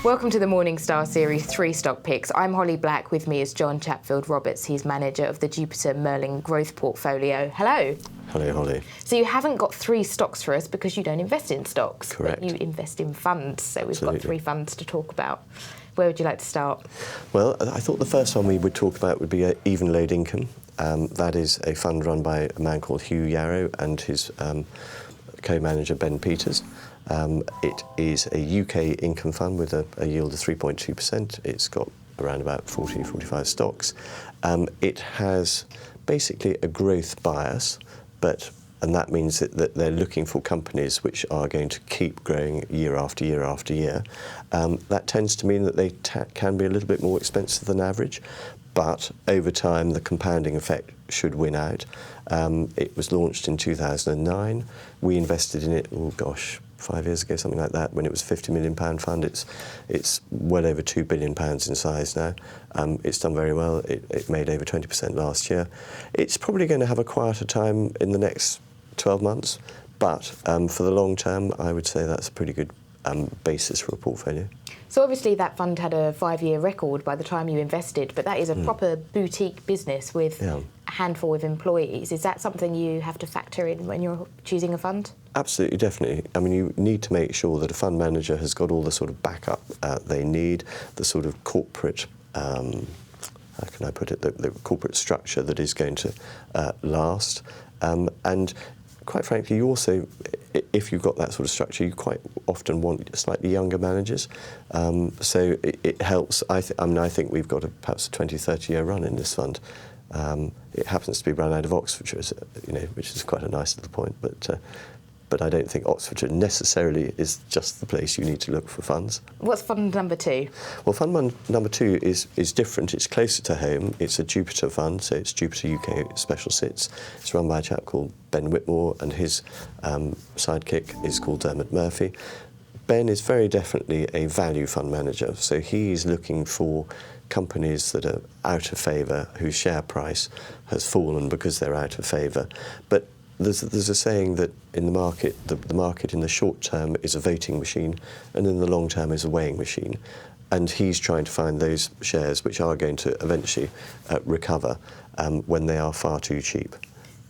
Welcome to the Morningstar Series 3 Stock Picks. I'm Holly Black. With me is John Chatfeild-Roberts. He's manager of the Jupiter Merlin Growth Portfolio. Hello. Hello, Holly. So you haven't got 3 stocks for us because you don't invest in stocks. Correct. But you invest in funds. So we've Absolutely. got 3 funds to talk about. Where would you like to start? Well, I thought the first one we would talk about would be Evenlode Income. That is a fund run by a man called Hugh Yarrow and his co-manager Ben Peters. It is a UK income fund with a yield of 3.2%. It's got around about 45 stocks. It has basically a growth bias, and that means that they're looking for companies which are going to keep growing year after year after year. That tends to mean that they can be a little bit more expensive than average, but over time the compounding effect should win out. It was launched in 2009. We invested in it, 5 years ago, something like that, when it was a £50 million fund. It's well over £2 billion in size now. It's done very well. It made over 20% last year. It's probably going to have a quieter time in the next 12 months, but for the long term, I would say that's a pretty good basis for a portfolio. So obviously that fund had a 5-year record by the time you invested, but that is a proper boutique business with a handful of employees. Is that something you have to factor in when you're choosing a fund? Absolutely, definitely. I mean, you need to make sure that a fund manager has got all the sort of backup they need, the sort of corporate, how can I put it, the corporate structure that is going to last. And quite frankly, you also, if you've got that sort of structure, you quite often want slightly younger managers. So it helps. I think we've got perhaps a 20, 30-year run in this fund. It happens to be run out of Oxfordshire, which is quite a nice little point. But I don't think Oxfordshire necessarily is just the place you need to look for funds. What's fund number 2? Well, fund number 2 is different. It's closer to home. It's a Jupiter fund, so it's Jupiter UK Special Sits. It's run by a chap called Ben Whitmore, and his sidekick is called Dermot Murphy. Ben is very definitely a value fund manager, so he's looking for companies that are out of favour, whose share price has fallen because they're out of favour. But there's a saying that in the market, the market in the short term is a voting machine, and in the long term is a weighing machine. And he's trying to find those shares which are going to eventually recover when they are far too cheap.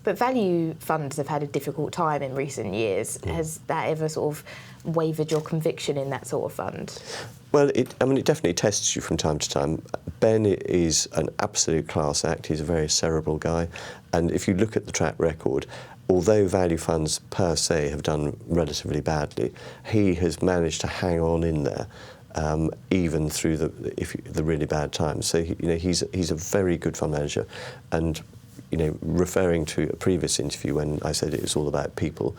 But value funds have had a difficult time in recent years. Has that ever sort of wavered your conviction in that sort of fund? Well, it definitely tests you from time to time. Ben is an absolute class act. He's a very cerebral guy. And if you look at the track record, although value funds per se have done relatively badly, he has managed to hang on in there even through the really bad times. So he's a very good fund manager. And referring to a previous interview when I said it was all about people,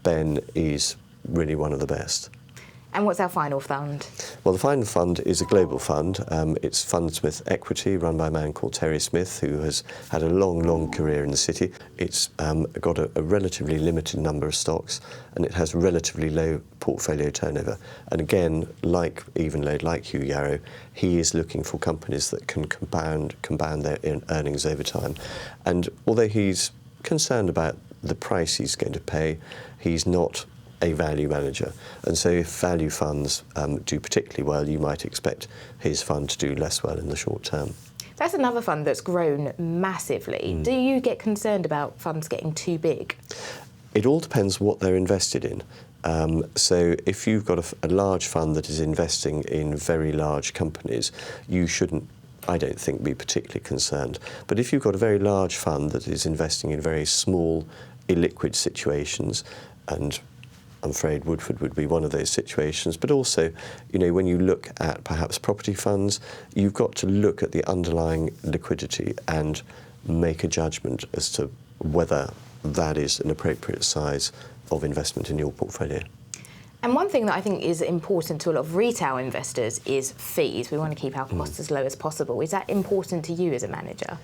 Ben is really one of the best. And what's our final fund? Well, the final fund is a global fund. It's Fundsmith Equity, run by a man called Terry Smith, who has had a long career in the city. It's got a relatively limited number of stocks, and it has relatively low portfolio turnover. And again, like Evenlode, like Hugh Yarrow, he is looking for companies that can compound their earnings over time. And although he's concerned about the price he's going to pay, he's not a value manager, and so if value funds do particularly well, you might expect his fund to do less well in the short term. That's another fund that's grown massively. Do you get concerned about funds getting too big? It all depends what they're invested in. So if you've got a large fund that is investing in very large companies, you shouldn't, I don't think, be particularly concerned. But if you've got a very large fund that is investing in very small, illiquid situations, and I'm afraid Woodford would be one of those situations. But also, when you look at perhaps property funds, you've got to look at the underlying liquidity and make a judgment as to whether that is an appropriate size of investment in your portfolio. And one thing that I think is important to a lot of retail investors is fees. We want to keep our costs as low as possible. Is that important to you as a manager?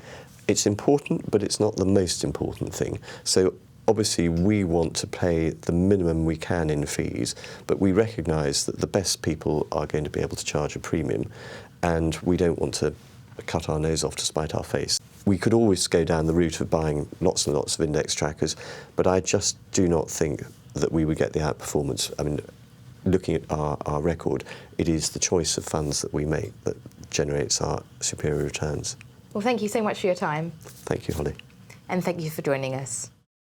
It's important, but it's not the most important thing. So obviously, we want to pay the minimum we can in fees, but we recognise that the best people are going to be able to charge a premium, and we don't want to cut our nose off to spite our face. We could always go down the route of buying lots and lots of index trackers, but I just do not think that we would get the outperformance. I mean, looking at our record, it is the choice of funds that we make that generates our superior returns. Well, thank you so much for your time. Thank you, Holly. And thank you for joining us.